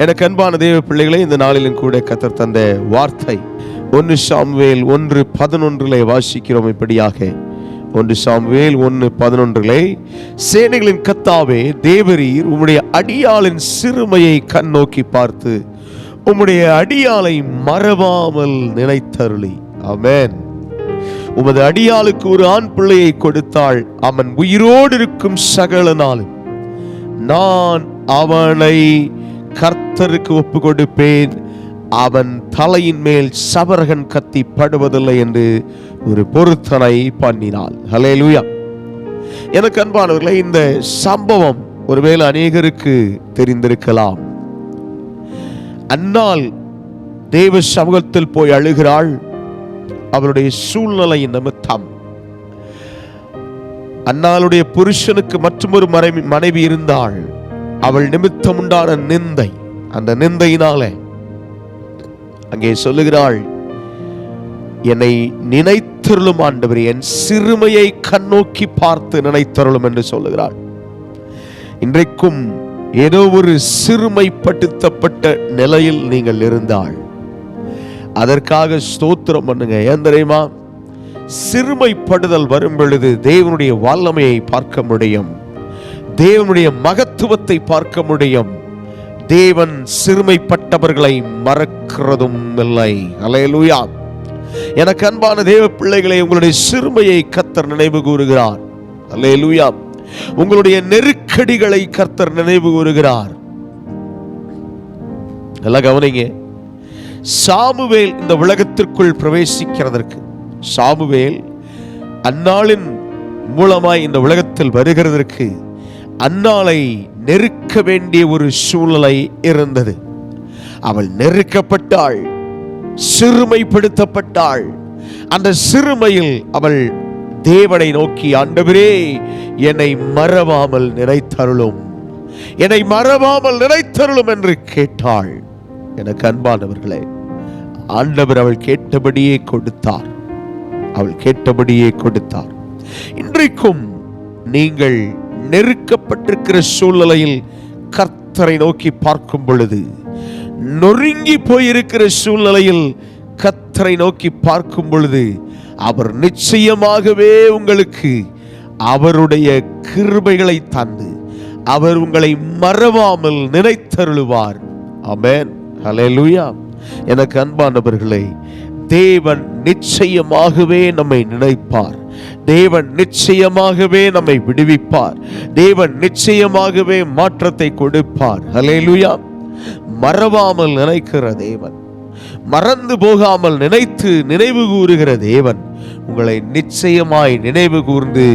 எனக்கு அன்பான தேவ பிள்ளைகளே, இந்த நாளிலும் கூட கர்த்தர் தந்த வார்த்தை 1 சாமுவேல் 1:11 வாசிக்கிறோம். இப்படியாக 1 சாமுவேல் 1:11, சேனைகளின் கர்த்தாவே தேவரீர் உம்முடைய அடியாளின் சிறுமையை கண்ணோக்கி பார்த்து உம்முடைய அடியாளை மறவாமல் நினைத்தருளி. ஆமென். உமது அடியாளுக்கு ஒரு ஆண் பிள்ளையை கொடுத்தாள். அவன் உயிரோடு இருக்கும் சகல நாளும் நான் அவனை கர்த்தருக்கு ஒப்பு கொடுப்பேன். அவன் தலையின் மேல் சவரகன் கத்தி படுவதில்லை என்று ஒரு பொருத்தனை பண்ணினாள். ஹல்லேலூயா. எனக்கு அன்பானவர்களே, இந்த சம்பவம் ஒருவேளை அநேகருக்கு தெரிந்திருக்கலாம். அன்னாள் தேவ சமூகத்தில் போய் அழுகிறாள். அவளுடைய சூழ்நிலையின் நிமித்தம் அன்னாளுடைய புருஷனுக்கு மற்றொரு மனைவி இருந்தாள். அவள் நிமித்தம் உண்டான நிந்தை, அந்த நிந்தையினாலே அங்கே சொல்லுகிறாள், என்னை நினைத்தருளும் ஆண்டவரே, என் சிறுமையை கண்ணோக்கி பார்த்து நினைத்தருளும் என்று சொல்லுகிறாள். இன்றைக்கும் ஏதோ ஒரு சிறுமைப்படுத்தப்பட்ட நிலையில் நீங்கள் இருந்தால் அதற்காக ஸ்தோத்திரம் பண்ணுங்க. ஏன் தெரியுமா? சிறுமைப்படுதல் வரும் பொழுது தேவனுடைய வல்லமையை பார்க்க முடியும், தேவனுடைய மகத்துவத்தை பார்க்க முடியும். தேவன் சிறுமைப்பட்டவர்களை மறக்கிறதும் இல்லை. அல்லேலூயா. எனக்கு அன்பான தேவ பிள்ளைகளை, உங்களுடைய சிறுமையை கர்த்தர் நினைவு கூறுகிறார். அல்லேலூயா. உங்களுடைய நெருக்கடிகளை கர்த்தர் நினைவு கூறுகிறார். நல்லா கவனிங்க. சாமுவேல் இந்த உலகத்திற்குள் பிரவேசிக்கிறதற்கு, சாமுவேல் அன்னாளின் மூலமாய் இந்த உலகத்தில் வருகிறதற்கு அன்னாளை நெருக்க வேண்டிய ஒரு சூழ்நிலை இருந்தது. அவள் நெருக்கப்பட்டாள், சிறுமைப்படுத்தப்பட்டாள். அந்த சிறுமையில் அவள் தேவனை நோக்கி, ஆண்டவரே என்னை மறவாமல் நினைத்தருளும், என்னை மறவாமல் நினைத்தருளும் என்று கேட்டாள். எனக்கு அன்பானவர்களே, ஆண்டவர் அவள் கேட்டபடியே கொடுத்தார். அவள் கேட்டபடியே கொடுத்தார். இன்றைக்கும் நீங்கள் நெருக்கப்பட்டிருக்கிற சூழ்நிலையில் கர்த்தரை நோக்கி பார்க்கும் பொழுது, நொறுங்கி போயிருக்கிற சூழ்நிலையில் கர்த்தரை நோக்கி பார்க்கும் பொழுது, அவர் நிச்சயமாகவே உங்களுக்கு அவருடைய கிருபைகளை தந்து அவர் உங்களை மறவாமல் நினைத்தருளுவார். ஆமென். ஹல்லேலூயா. எனக்கு அன்பானவர்களே, தேவன் நிச்சயமாகவே நம்மை நினைப்பார். தேவன் நிச்சயமாகவே நம்மை விடுவிப்பார். தேவன் நிச்சயமாகவே மாற்றத்தை கொடுப்பார். ஹல்லேலூயா. மறவாமல் நினைக்கிற தேவன், மறந்து போகாமல் நினைத்து நினைவு கூறுகிற தேவன் உங்களை நிச்சயமாய் நினைவு கூர்ந்து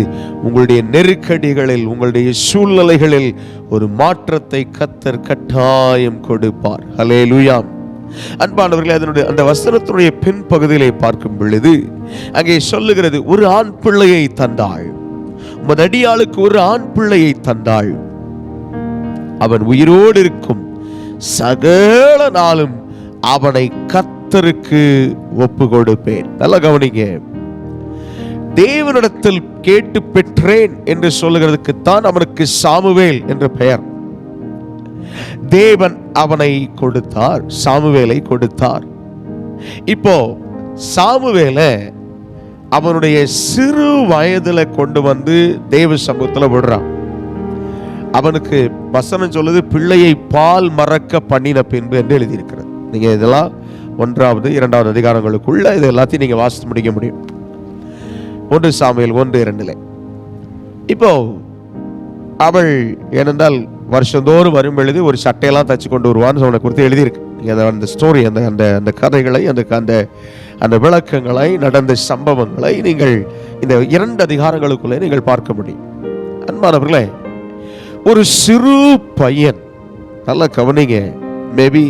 உங்களுடைய நெருக்கடிகளில், உங்களுடைய சூழ்நிலைகளில் ஒரு மாற்றத்தை கர்த்தர் கட்டாயம் கொடுப்பார். ஹல்லேலூயா. அன்பானவர்களே, அதனுடைய அந்த வசனத்தினுடைய பின்பகுதியிலே பார்க்கும் பொழுது அங்கே சொல்லுகிறது, ஒரு ஆண் பிள்ளையை தந்தாள். உமது அடியாளுக்கு ஒரு ஆண் பிள்ளையை தந்தாள். அவன் உயிரோடு இருக்கும் சகல நாளும் அவனை கர்த்தருக்கு ஒப்பு கொடுப்பேன். நல்லா கவனிங்க. தேவனிடத்தில் கேட்டு பெற்றேன் என்று சொல்லுகிறதுக்குத்தான் அவனுக்கு சாமுவேல் என்ற பெயர். தேவன் அவனை கொடுத்தார், சாமுவேலை கொடுத்தார். இப்போ சாமுவேலை அவனுடைய சிறு வயதுல கொண்டு வந்து தேவ சமூகத்தில் விடுறான். அவனுக்கு வசனம் சொல்லுது, பிள்ளையை பால் மறக்க பண்ணின பின்பு என்று எழுதியிருக்கிறது. நீங்க இதெல்லாம் 1வது 2வது அதிகாரங்களுக்குள்ள இது எல்லாத்தையும் நீங்க வாசித்து முடிக்க முடியும். 1 சாமுவேல் 1:2. இப்போ அவள் ஏனென்றால் வருஷந்தோறும் வரும் பொழுது ஒரு சட்டையெல்லாம் தச்சு கொண்டு வருவான்னு அவனை குறித்து எழுதியிருக்கு. அந்த ஸ்டோரி, அந்த கதைகளை, அந்த விளக்கங்களை, நடந்த சம்பவங்களை நீங்கள் இந்த 2 அதிகாரங்களுக்குள்ளே நீங்கள் பார்க்க முடியும். அன்பானவர்களே, ஒரு சிறு பையன், நல்லா கவனிங்க, மேபி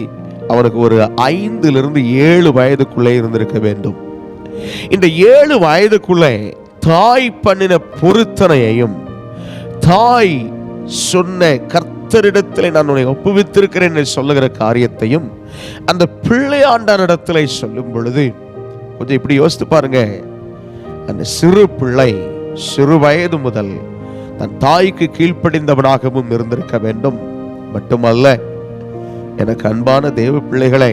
அவனுக்கு ஒரு 5 to 7 வயதுக்குள்ளே இருந்திருக்க வேண்டும். இந்த 7 வயதுக்குள்ளே தாய் பண்ணின பொருத்தனையையும், தாய் சொன்ன கர்த்தரிடத்தில் நான் உன்னை ஒப்புவித்திருக்கிறேன் என்று சொல்லுகிற காரியத்தையும் அந்த பிள்ளையாண்டனிடத்தில் சொல்லும் பொழுது கொஞ்சம் இப்படி யோசித்து பாருங்க. அந்த சிறு பிள்ளை சிறு வயது முதல் தன் தாய்க்கு கீழ்ப்படிந்தவனாகவும் இருந்திருக்க வேண்டும். மட்டுமல்ல, எனக்கு அன்பான தேவ பிள்ளைகளே,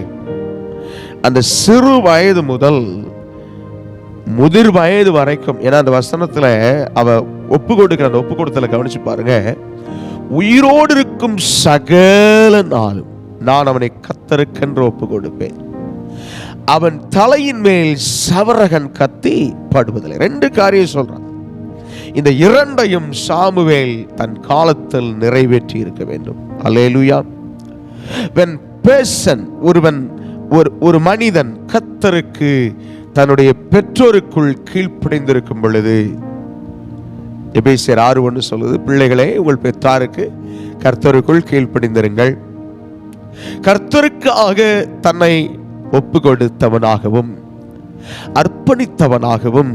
அந்த சிறு வயது முதல் முதிர் வயது வரைக்கும், ஏன்னா அந்த வசனத்துல அவ ஒப்பு கொடுக்கிற அந்த ஒப்பு கொடுத்தல கவனிச்சு பாருங்க, உயிரோடு இருக்கும் சகல நாளும் நான் அவனை கர்த்தருக்கென்று ஒப்பு கொடுப்பேன், அவன் தலையின் மேல் சவரகன் கத்தி படுவதில்லை. 2 காரியம் சொல்றான். இந்த 2ஐயும் சாமுவேல் தன் காலத்தில் நிறைவேற்றி இருக்க வேண்டும். அல்லேலூயா. when person ஒரு மனிதன் கர்த்தருக்கு தன்னுடைய பெற்றோருக்குள் கீழ்ப்படிந்திருக்கும் பொழுது, எபேசியர் 6:1 சொல்லுது, பிள்ளைகளே உங்கள் பெற்றாருக்கு கர்த்தருக்குள் கீழ்ப்படிந்திருங்கள். கர்த்தருக்காக தன்னை ஒப்பு கொடுத்தவனாகவும் அர்ப்பணித்தவனாகவும்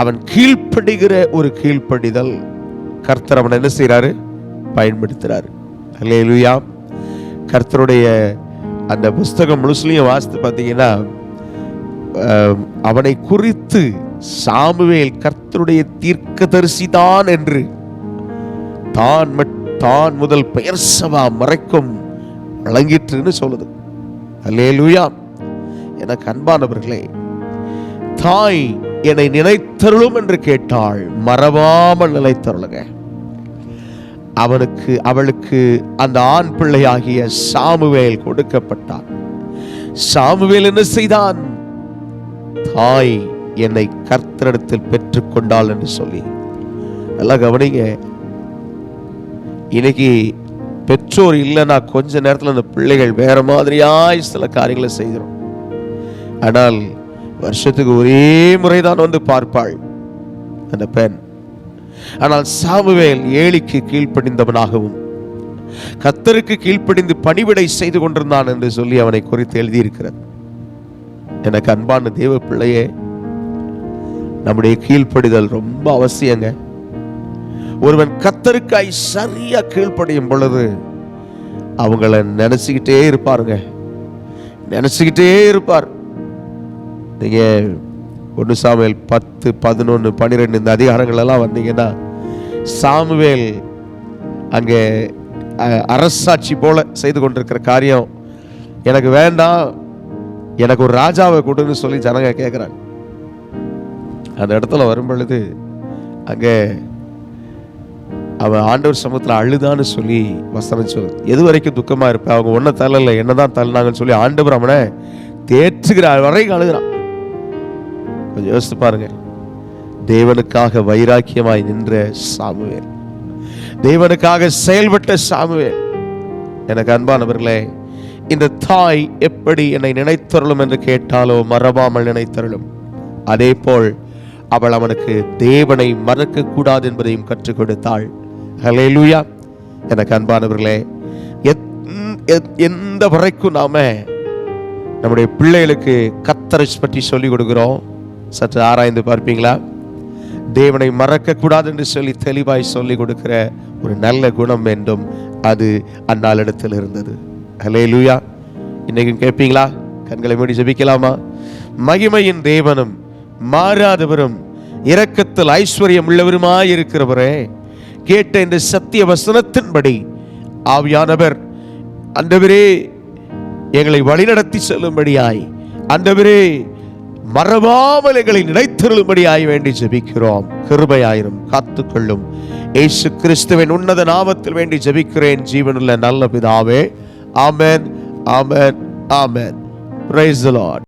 அவன் கீழ்ப்படுகிற ஒரு கீழ்ப்படிதல் கர்த்தர் அவன் என்ன செய்யறாரு? பயன்படுத்துறாரு. அல்லேலூயா. கர்த்தருடைய அந்த புஸ்தகம் முழுசுலையும் வாசித்து பார்த்தீங்கன்னா, அவனை குறித்து சாமுவேல் கர்த்தருடைய தீர்க்கதரிசிதான் என்று தான் முதல் பெயர்சபா மறைக்கும் வழங்கிற்றுன்னு சொல்லுது. அல்லேலூயா. எனக்கு அன்பானவர்களே, தாய் என்னை நினைத்தருளும் என்று கேட்டாள், மறவாமல் நினைத்தருளுங்க. அவளுக்கு அந்த ஆண் பிள்ளையாகிய சாமுவேல் கொடுக்கப்பட்டான். சாமுவேல் என்ன செய்தான்? தாய் என்னை கர்த்தரிடத்தில் பெற்றுக்கொண்டாள் என்று சொல்லி. நல்லா கவனிங்க. இன்னைக்கு பெற்றோர் இல்லைன்னா கொஞ்ச நேரத்தில் அந்த பிள்ளைகள் வேற மாதிரியாய் சில காரியங்களை செய்கிறோம். ஆனால் வருஷத்துக்கு ஒரே முறைதான் வந்து பார்ப்பாள் அந்த பெண். ஆனால் சாமுவேல் ஏலிக்கு கீழ்ப்படிந்தவனாகவும் கர்த்தருக்கு கீழ்ப்படிந்து பணிவிடை செய்து கொண்டிருந்தான் என்று சொல்லி அவனை குறித்து எழுதியிருக்கிறது. எனக்கு அன்பான தேவ பிள்ளையே, நம்முடைய கீழ்ப்படிதல் ரொம்ப அவசியங்க. ஒருவன் கர்த்தருக்காய் சரியா கீழ்ப்படியும் பொழுது அவங்கள நினைச்சுக்கிட்டே இருப்பாருங்க, நினைச்சுக்கிட்டே இருப்பார். நீங்க 1 சாமுவேல் 10, 11, 12 இந்த அதிகாரங்கள் எல்லாம் வந்தீங்கன்னா, சாமுவேல் அங்கே அரசாட்சி போல செய்து கொண்டிருக்கிற காரியம், எனக்கு வேண்டாம், எனக்கு ஒரு ராஜாவை கொடுன்னு சொல்லி ஜனங்க கேட்குறாங்க. அந்த இடத்துல வரும் பொழுது அங்கே அவன் ஆண்டவர் சமூகத்தில் அழுதான்னு சொல்லி வசனம் சொல்லுது. எது வரைக்கும் துக்கமா இருப்பேன், அவங்க ஒன்றை தள்ளல, என்னதான் தள்ளினாங்கன்னு சொல்லி ஆண்டவர் அவனை தேற்றுகிறார் வரைக்கும் அழுகிறான். கொஞ்சம் யோசித்து பாருங்க. தேவனுக்காக வைராக்கியமாய் நின்ற சாமுவேல், தேவனுக்காக செயல்பட்ட சாமுவேல். எனக்கு அன்பானவர்களே, இந்த தாய் எப்படி என்னை நினைத்தருளும் என்று கேட்டாலோ மறவாமல் நினைத்தருளும். அதே போல் அவள் அவனுக்கு தேவனை மறக்க கூடாது என்பதையும் கற்றுக் கொடுத்தாள். ஹல்லேலூயா. எனக்கு அன்பானவர்களே, எந்த வரைக்கும் நாம நம்முடைய பிள்ளைகளுக்கு கர்த்தரை பற்றி சொல்லிக் கொடுக்கிறோம் சற்று ஆராய்ந்து பார்ப்பீங்களா? தேவனை மறக்க கூடாது என்று சொல்லி தெளிவாய் சொல்லிக் கொடுக்கிற ஒரு நல்ல குணம் வேண்டும். அது அந்நாளிடத்தில் இருந்தது. ஹல்லேலூயா. இன்னைக்கும் கேட்பீங்களா? கண்களை மூடி ஜெபிக்கலாமா? மகிமையின் தேவனும் மாறாதவரும் இரக்கத்தில் ஐஸ்வர்யம் உள்ளவருமாய் இருக்கிறவரே, கேட்ட இந்த சத்திய வசனத்தின்படி ஆவியானவர் ஆண்டவரே எங்களை வழிநடத்தி செல்லும்படியாய், ஆண்டவரே மறவாமல் எங்களை நினைத்தருளும்படியாய் வேண்டி ஜெபிக்கிறோம். கிருபையாயிரும், காத்துக்கொள்ளும். இயேசு கிறிஸ்துவின் உன்னத நாமத்தில் வேண்டி ஜெபிக்கிறேன் ஜீவனுள்ள நல்ல பிதாவே. ஆமென், ஆமென், ஆமென். Praise the Lord.